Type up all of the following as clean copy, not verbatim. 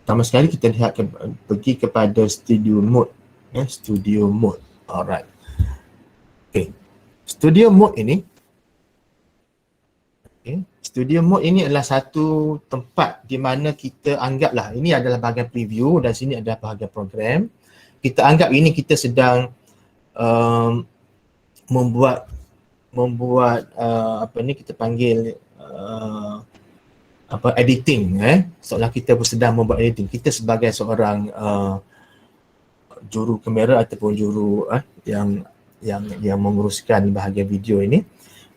pertama sekali kita lihat pergi kepada studio mode. Studio mode. Alright. Okay. Studio mode ini, studio mode ini adalah satu tempat di mana kita anggaplah ini adalah bahagian preview dan sini adalah bahagian program. Kita anggap ini kita sedang membuat apa ni kita panggil editing, seolah kita sedang membuat editing. Kita sebagai seorang juru kamera ataupun juru yang menguruskan bahagian video ini.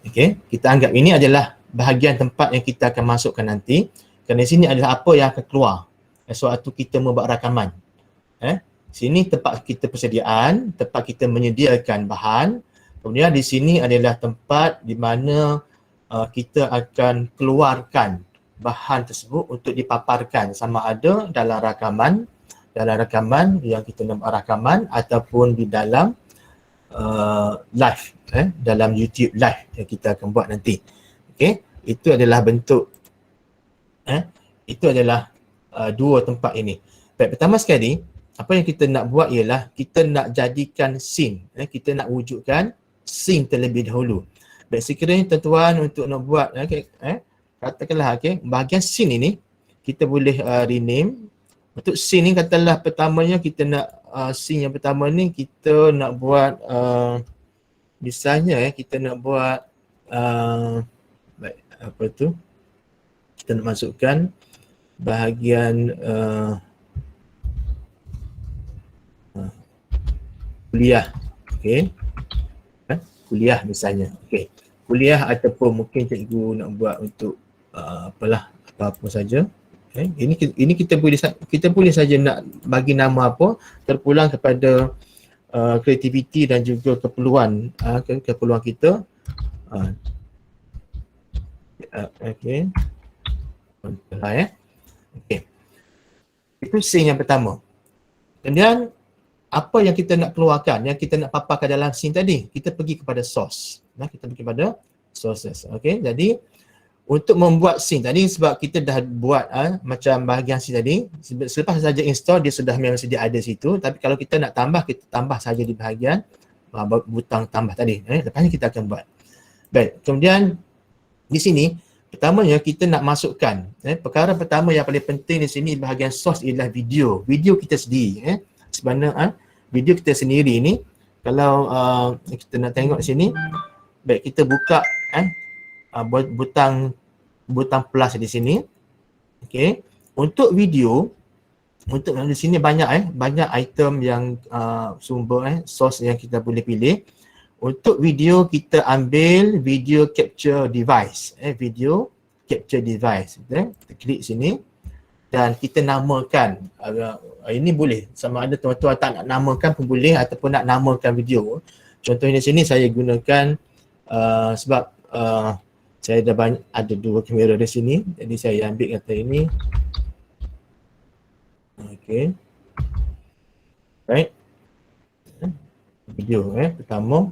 Okey, kita anggap ini adalah bahagian tempat yang kita akan masukkan nanti. Kerana di sini adalah apa yang akan keluar sewaktu kita membuat rakaman. Sini tempat kita persediaan, tempat kita menyediakan bahan. Kemudian di sini adalah tempat di mana kita akan keluarkan bahan tersebut untuk dipaparkan sama ada dalam rakaman yang kita nak buat rakaman ataupun di dalam live, dalam YouTube live yang kita akan buat nanti. Okey, itu adalah bentuk itu adalah dua tempat ini. Baik, pertama sekali apa yang kita nak buat ialah kita nak jadikan scene, kita nak wujudkan scene terlebih dahulu. Baik, sekiranya tuan-tuan untuk nak buat katakanlah bahagian scene ini kita boleh rename. Untuk scene ni katalah pertamanya kita nak scene yang pertama ni kita nak buat misalnya kita nak buat baik, apa tu, kita nak masukkan bahagian kuliah. Okey, kuliah misalnya. Okey, kuliah ataupun mungkin cikgu nak buat untuk apa-apa saja. Ini kita boleh saja nak bagi nama apa, terpulang kepada kreativiti dan juga keperluan kita. Okey. Okey. Itu scene yang pertama. Kemudian apa yang kita nak keluarkan, yang kita nak paparkan dalam scene tadi, kita pergi kepada source. Kita pergi kepada sources. Okey, jadi untuk membuat scene tadi, sebab kita dah buat macam bahagian scene tadi, selepas saja install dia sudah memang sedia ada situ. Tapi kalau kita nak tambah, kita tambah saja di bahagian butang tambah tadi. Lepas ni kita akan buat. Baik, kemudian di sini pertamanya kita nak masukkan perkara pertama yang paling penting di sini bahagian source ialah video kita sendiri. Sebenarnya video kita sendiri ni kalau kita nak tengok di sini, baik, kita buka butang plus di sini. Okey, untuk video, untuk di sini banyak item yang sumber source yang kita boleh pilih. Untuk video kita ambil video capture device, video capture device. Kita klik sini dan kita namakan. Ini boleh, sama ada tuan-tuan tak nak namakan pun boleh ataupun nak namakan video. Contohnya di sini saya gunakan sebab saya dah ada dua kamera di sini, jadi saya ambil kata ini. Okey. Right. Video pertama.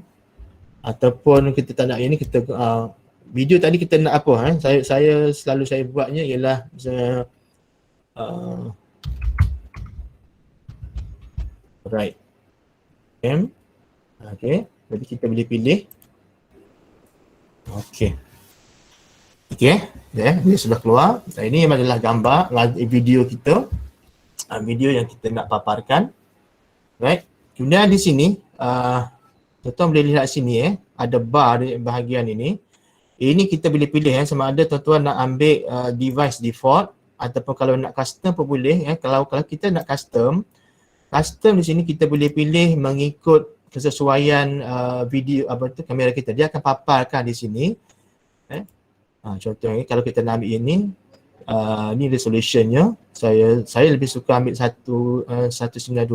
Ataupun kita tak nak ini, kita video tadi kita nak apa? Saya selalu buatnya ialah right. Okey. Jadi kita boleh pilih. Okey. Okey, dia sudah keluar. Ini adalah gambar video kita. Video yang kita nak paparkan. Right. Kemudian di sini tuan-tuan boleh lihat sini ada bar di bahagian ini. Ini kita boleh pilih sama ada tuan-tuan nak ambil device default ataupun kalau nak custom pun boleh. Kalau kita nak custom di sini kita boleh pilih mengikut kesesuaian video kamera kita. Dia akan paparkan di sini. Contohnya kalau kita nak ambil ini resolutionnya, saya lebih suka ambil 1920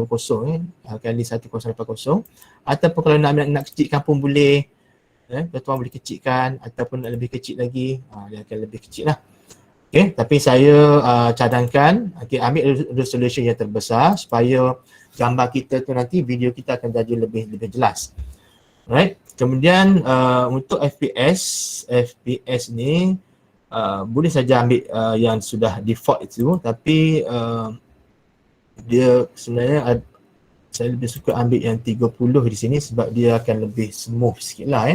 kali 1080, ataupun kalau nak kecilkan pun boleh, tuan-tuan boleh kecilkan ataupun nak lebih kecil lagi, dia akan lebih kecil lah. Okay, tapi saya cadangkan ambil resolution yang terbesar supaya gambar kita tu nanti video kita akan jadi lebih jelas. Alright, kemudian untuk FPS ni boleh saja ambil yang sudah default itu, tapi dia sebenarnya saya lebih suka ambil yang 30 di sini sebab dia akan lebih smooth sikit lah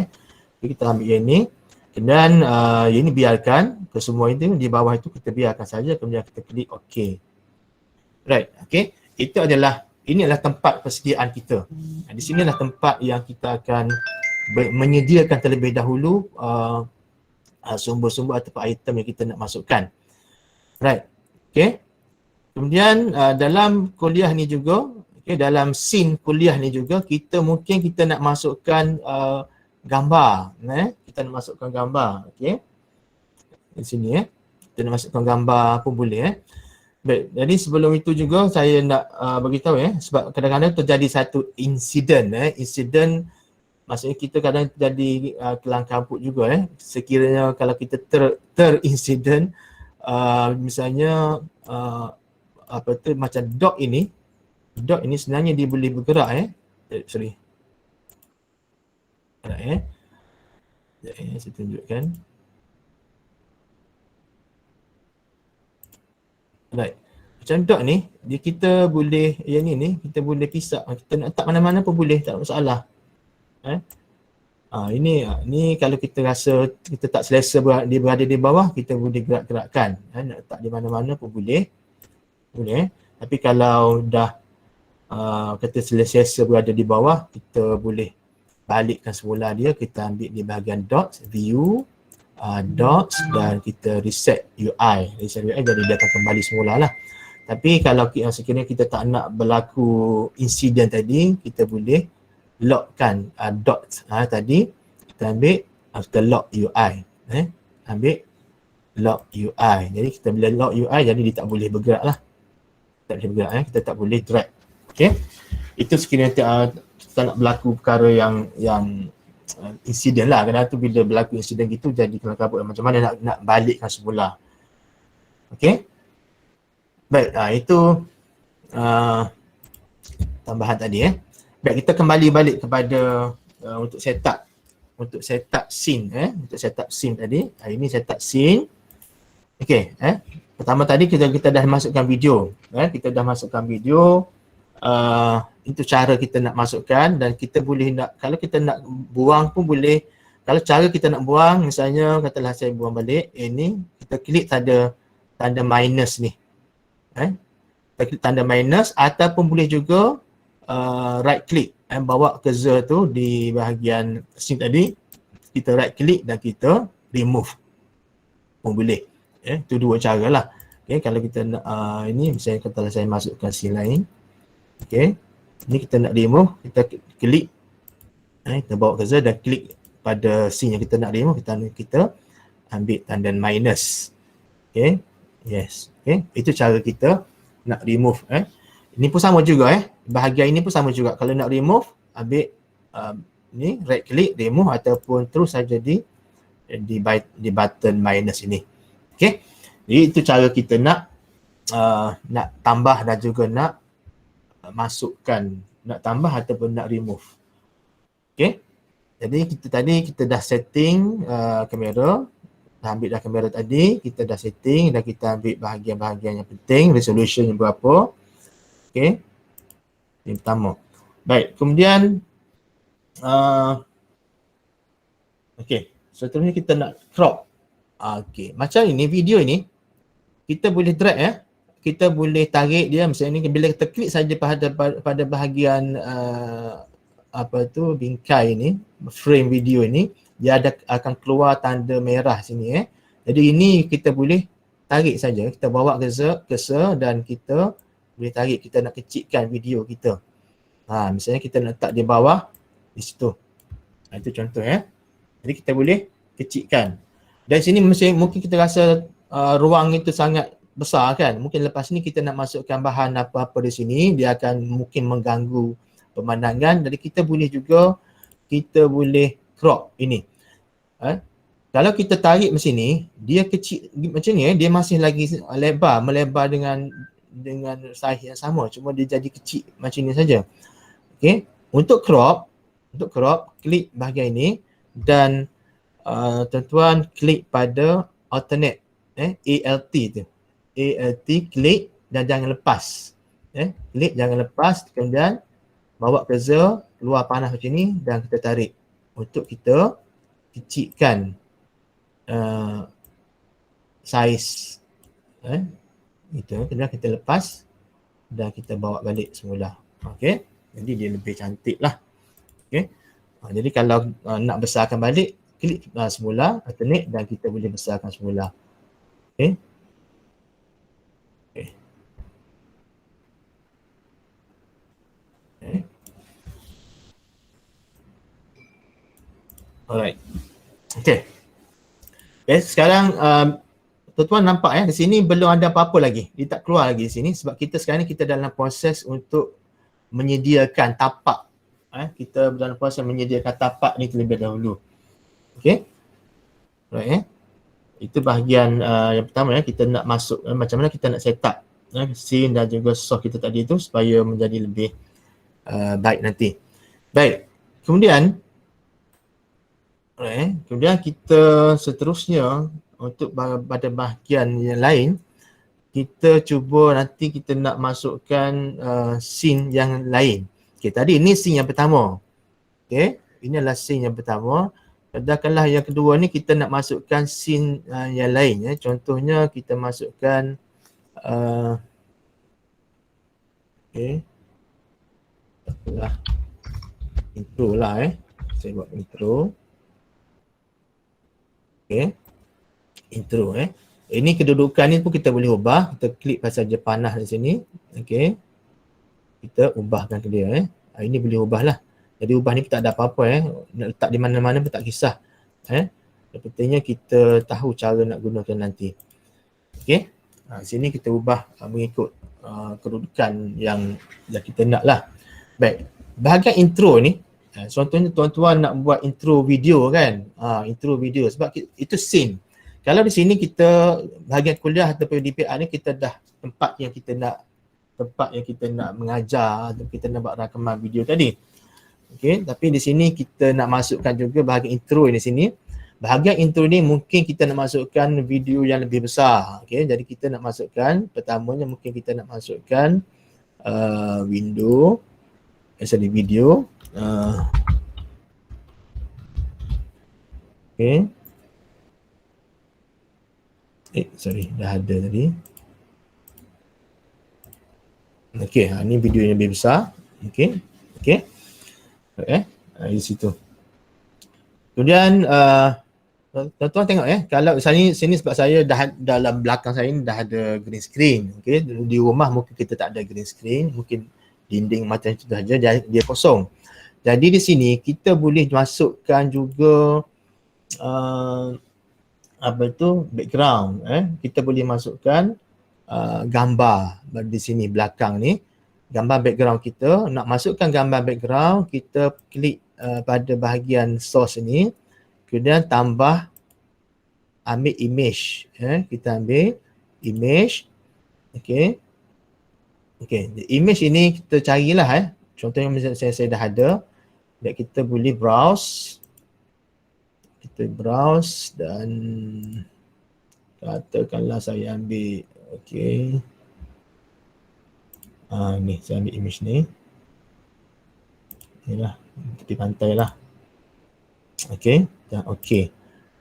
Jadi kita ambil yang ni dan yang ni biarkan ke semua itu di bawah itu kita biarkan saja, kemudian kita klik OK. Right, okay. Ini adalah tempat persediaan kita. Di sinilah tempat yang kita akan menyediakan terlebih dahulu sumber-sumber atau item yang kita nak masukkan. Right, okay. Kemudian dalam kuliah ni juga, okay, dalam scene kuliah ni juga kita nak masukkan gambar, kita nak masukkan gambar, okay. Di sini kita nak masukkan gambar pun boleh Baik, jadi sebelum itu juga saya nak beritahu sebab kadang-kadang terjadi satu insiden insiden maksudnya kita kadang terjadi kelang kabut juga sekiranya kalau kita terinsiden misalnya apa tu macam dog ini sebenarnya dia boleh bergerak sorry. Saya tunjukkan. Right. Macam dog ni, kita boleh yang ni kita boleh pisah. Kita nak letak mana-mana pun boleh, tak ada masalah. Ini kalau kita rasa kita tak selesa dia berada di bawah, kita boleh gerak-gerakkan. Nak letak di mana-mana pun boleh. Tapi kalau dah kata selesa berada di bawah, kita boleh balikkan semula dia. Kita ambil di bahagian dots, view, dots dan kita reset UI. Jadi dia akan kembali semula lah. Tapi kalau sekiranya kita tak nak berlaku insiden tadi, kita boleh lockkan dots tadi. Kita ambil, kita lock UI. Ambil lock UI. Jadi kita bila lock UI, jadi dia tak boleh bergerak lah. Tak boleh bergerak, kita tak boleh drag. Okay. Itu sekiranya kita nak berlaku perkara yang insiden lah. Kadang tu bila berlaku insiden gitu jadi kelang kabut macam mana nak balikkan semula. Okay. Baik, itu tambahan tadi Baik, kita kembali balik kepada untuk setup scene untuk setup scene tadi. Ini setup scene. Okay, pertama tadi kita dah masukkan video. Kita dah masukkan video. Itu cara kita nak masukkan dan kita boleh kalau kita nak buang pun boleh. Kalau cara kita nak buang, misalnya katalah saya buang balik, ini kita klik tanda minus ni. Kita klik tanda minus ataupun boleh juga right click bawa cursor tu di bahagian scene tadi, kita right click dan kita remove pun boleh. Itu dua cara lah. Kalau kita nak ini misalnya katalah saya masukkan scene lain. Ini kita nak remove, kita klik, kita bawa cursor dan klik pada scene yang kita nak remove, kita ambil tanda minus. Yes. Itu cara kita nak remove. Ini pun sama juga bahagian ini pun sama juga. Kalau nak remove, ambil ni right click, remove ataupun terus saja di button minus ini. Jadi itu cara kita nak tambah dan juga nak masukkan, nak tambah ataupun nak remove. Jadi kita dah setting kamera, dah ambil dah kamera tadi, kita dah setting dan kita ambil bahagian-bahagian yang penting, resolution yang berapa. Yang pertama. Baik, kemudian seterusnya kita nak crop. Macam ini video ini kita boleh drag kita boleh tarik dia misalnya ni bila kita klik saja pada bahagian bingkai ni, frame video ini, dia akan keluar tanda merah sini Jadi ini kita boleh tarik saja, kita bawa cursor dan kita boleh tarik, kita nak kecilkan video kita. Misalnya kita nak letak di bawah di situ. Itu contoh Jadi kita boleh kecilkan. Dari sini mungkin kita rasa ruang itu sangat besar kan. Mungkin lepas ni kita nak masukkan bahan apa-apa di sini, dia akan mungkin mengganggu pemandangan. Jadi kita boleh juga crop ini. Kalau kita tarik macam ni, dia kecil macam ni dia masih lagi melebar dengan saiz yang sama, cuma dia jadi kecil macam ni saja. Untuk crop, klik bahagian ini dan tuan-tuan klik pada alternate ALT tu. ALT klik dan jangan lepas. Klik jangan lepas, kemudian bawa cursor keluar panah macam ni dan kita tarik untuk kita kecilkan saiz itu. Kemudian kita lepas dan kita bawa balik semula. Okey, jadi dia lebih cantik lah. Okey, jadi kalau nak besarkan balik, klik semula alternate dan kita boleh besarkan semula. Okey. Okay. Okay. Alright. Okay. Okay, sekarang tuan-tuan nampak di sini belum ada apa-apa lagi. Dia tak keluar lagi di sini sebab kita sekarang ni kita dalam proses untuk menyediakan tapak. Kita dalam proses menyediakan tapak ni terlebih dahulu. Okay. Alright. Itu bahagian yang pertama kita nak masuk macam mana kita nak set up scene dan juga source kita tadi tu supaya menjadi lebih baik nanti. Baik. Kemudian kita seterusnya untuk pada bahagian yang lain, kita cuba nanti kita nak masukkan scene yang lain. Okay, tadi ini scene yang pertama. Okay, ini adalah scene yang pertama. Sedangkanlah yang kedua ni kita nak masukkan scene yang lain. Contohnya kita masukkan okay, intro lah saya buat intro. Okay, intro ini kedudukan ni pun kita boleh ubah. Kita klik pasal je panah di sini. Okay, kita ubahkan ke dia ini boleh ubah lah. Jadi ubah ni tak ada apa-apa nak letak di mana-mana pun tak kisah. Yang pentingnya kita tahu cara nak gunakan nanti. Okay, sini kita ubah mengikut kedudukan yang kita nak lah. Baik, bahagian intro ni contohnya tuan-tuan nak buat intro video kan, intro video sebab itu scene. Kalau di sini kita bahagian kuliah ataupun DPR ni kita dah tempat yang kita nak mengajar atau kita nak buat rakaman video tadi. Okey, tapi di sini kita nak masukkan juga bahagian intro di sini. Bahagian intro ni mungkin kita nak masukkan video yang lebih besar. Okey, jadi kita nak masukkan pertamanya mungkin kita nak masukkan video. Okay. Dah ada tadi. Okay, ni video yang lebih besar. Okay. Di situ. Kemudian tuan-tuan tengok kalau sini sebab saya dah dalam belakang saya ni dah ada green screen. Okay, di rumah mungkin kita tak ada green screen, mungkin dinding macam itu saja dia kosong. Jadi di sini kita boleh masukkan juga background. Kita boleh masukkan gambar di sini belakang ni. Gambar background kita, nak masukkan gambar background, kita klik pada bahagian source ni, kemudian tambah ambil image. Kita ambil image. Okay, image ini kita carilah. Contohnya saya dah ada. Dan kita boleh browse. Kita browse dan katakanlah saya ambil ni saya ambil image ni. Inilah tepi pantai lah. Dan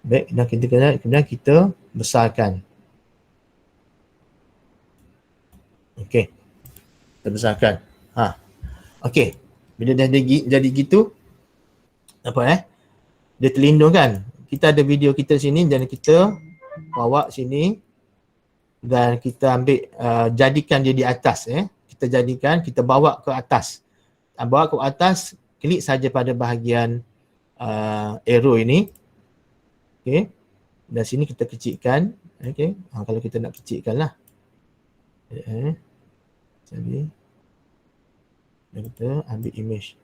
baik, dan kemudian kita besarkan. Kita besarkan. Bila dah jadi gitu, dia terlindung kan. Kita ada video kita sini dan kita bawa sini dan kita ambil jadikan dia di atas. Kita jadikan, kita bawa ke atas. Bawa ke atas, klik saja pada bahagian arrow ini. Dan sini kita kecilkan. Kalau kita nak kecilkan lah. Jadi kita ambil image.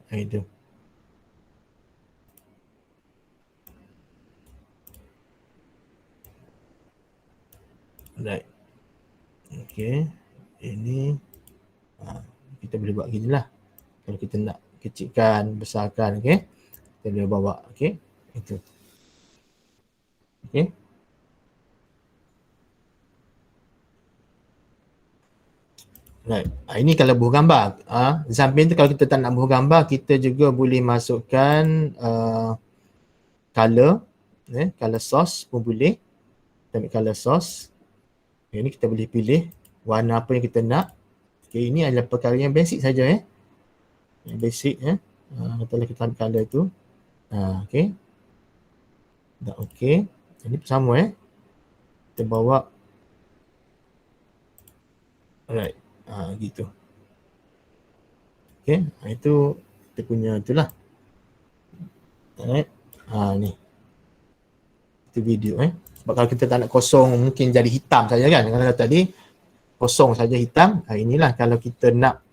Itu. Right. Ini kita boleh buat gini lah. Kalau kita nak kecilkan, besarkan, kita boleh bawa, itu. Right. Ini kalau buah gambar. Samping tu kalau kita tak nak buah gambar, kita juga boleh masukkan color, color source pun boleh. Kita ambil color source. Ini kita boleh pilih warna apa yang kita nak. Okay, ini adalah perkara yang basic saja Yang basic katalah kita ambil color tu. Okay. Dah okay. Ini sama Kita bawa. Alright. Gitu. Okay. Itu kita punya itulah. Alright. Ni. Itu video Sebab kalau kita tak nak kosong, mungkin jadi hitam saja kan. Kalau tadi kosong saja hitam. Inilah kalau kita nak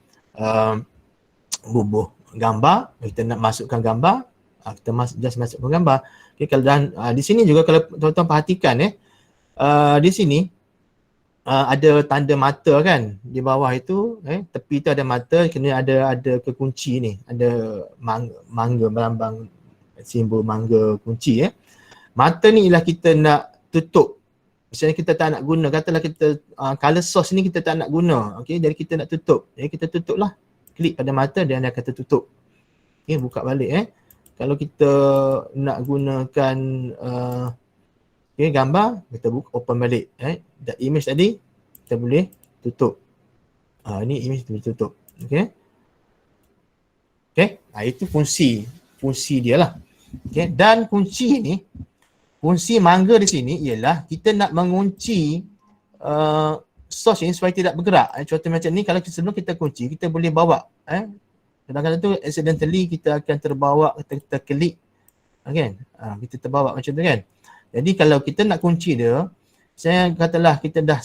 bubuh gambar, kita nak masukkan gambar, kita just masukkan gambar. Okay, kalau di sini juga kalau tuan-tuan perhatikan di sini ada tanda mata kan di bawah itu, tepi tu ada mata, kena ada kekunci ni, ada mangga melambang simbol mangga kunci Mata ni ialah kita nak tutup. Misalnya kita tak nak guna, katalah kita color source ni kita tak nak guna. Okey, jadi kita nak tutup. Jadi kita tutuplah. Klik pada mata dan dia akan tertutup. Okey, buka balik Kalau kita nak gunakan gambar, kita buka open balik that image tadi kita boleh tutup. Ini image boleh tutup. Okey. Okey, itu fungsi dia lah. Okey, dan fungsi mangga di sini ialah kita nak mengunci source ini supaya tidak bergerak. Contoh macam ni, kalau sebelum kita kunci, kita boleh bawa. Kadang-kadang tu accidentally kita akan terbawa, kita klik. Kita terbawa macam tu kan. Jadi kalau kita nak kunci dia, saya katalah kita dah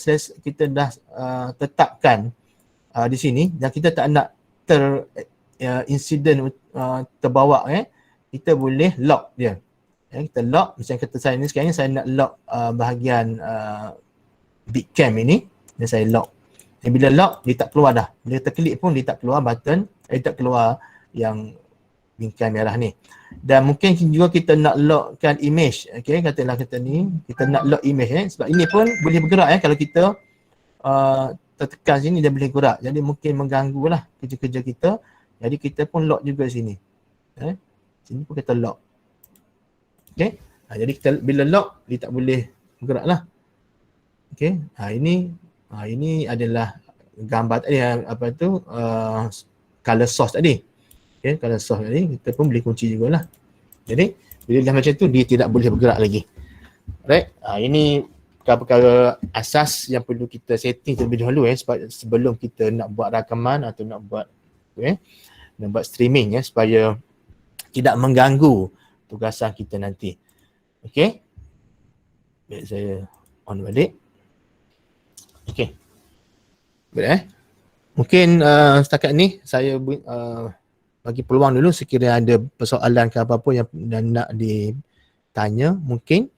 tetapkan di sini dan kita tak nak insiden terbawa kita boleh lock dia. Kita lock, misalnya kata saya ni sekarang ni saya nak lock bahagian big cam ini dan saya lock. Dan bila lock, dia tak keluar dah. Bila terklik pun dia tak keluar button, tak keluar yang bingkai merah ni. Dan mungkin juga kita nak lockkan image. Okay, katalah kita ni, kita nak lock image sebab ini pun boleh bergerak kalau kita tertekan sini dia boleh gerak. Jadi mungkin mengganggu lah kerja-kerja kita. Jadi kita pun lock juga sini. Sini pun kita lock. Okay. Jadi kita bila lock dia tak boleh bergerak lah. Okay. Ini adalah gambar tadi color source tadi. Okay. Color source tadi kita pun boleh kunci jugalah. Jadi bila dah macam tu dia tidak boleh bergerak lagi. Right. Ini perkara-perkara asas yang perlu kita setting terlebih dahulu sebelum kita nak buat rakaman atau nak buat nak buat streaming supaya tidak mengganggu tugasan kita nanti. Okey. Baik, saya on balik. Okey. Baik Mungkin setakat ni saya bagi peluang dulu sekiranya ada persoalan ke apa-apa yang nak ditanya mungkin,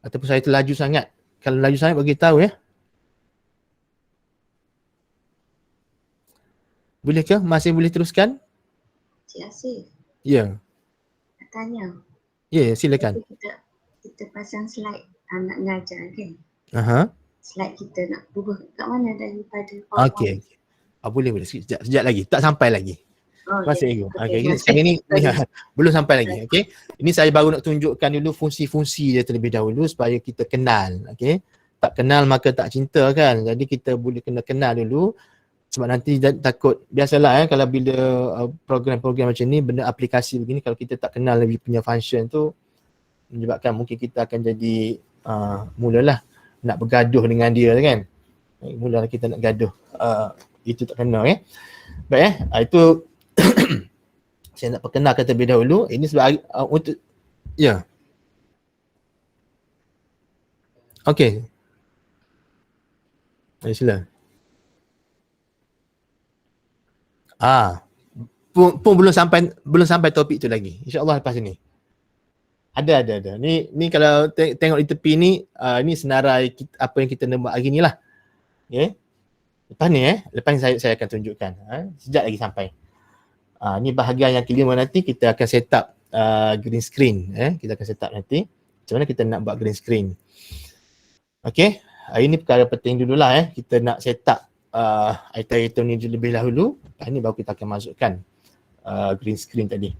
ataupun saya terlaju sangat. Kalau laju sangat bagi tahu Boleh ke? Masih boleh teruskan? Cik Asif. Ya. Tanya. Ya, silakan. Kita pasang slide nak mengajar kan? Slide kita nak ubah kat mana daripada PowerPoint? Okey. Boleh. Sekejap lagi. Tak sampai lagi. Masih ego. Okey. Sekarang ni belum sampai lagi. Okey. Ini saya baru nak tunjukkan dulu fungsi-fungsi dia terlebih dahulu supaya kita kenal. Okey. Tak kenal maka tak cinta kan. Jadi kita boleh kena kenal dulu. Sebab nanti takut, biasalah kalau bila program-program macam ni, benda aplikasi begini, kalau kita tak kenal lebih punya function tu, menyebabkan mungkin kita akan jadi mulalah nak bergaduh dengan dia kan. Mulalah kita nak gaduh. Itu tak kena Baik itu saya nak perkenalkan terlebih dahulu. Ini sebab untuk Okey. Sila. Pun belum sampai topik tu lagi. InsyaAllah lepas ni. Ada. Ni kalau tengok di tepi ni, ni senarai apa yang kita nak buat hari ni lah. Okay. Lepas ni saya akan tunjukkan. Sekejap lagi sampai. Ni bahagian yang kelima nanti kita akan set up green screen. Kita akan set up nanti. Macam mana kita nak buat green screen. Okay. Ini perkara penting dululah. Kita nak set up item-item ni lebih dahulu. Lepas ni baru kita akan masukkan green screen tadi.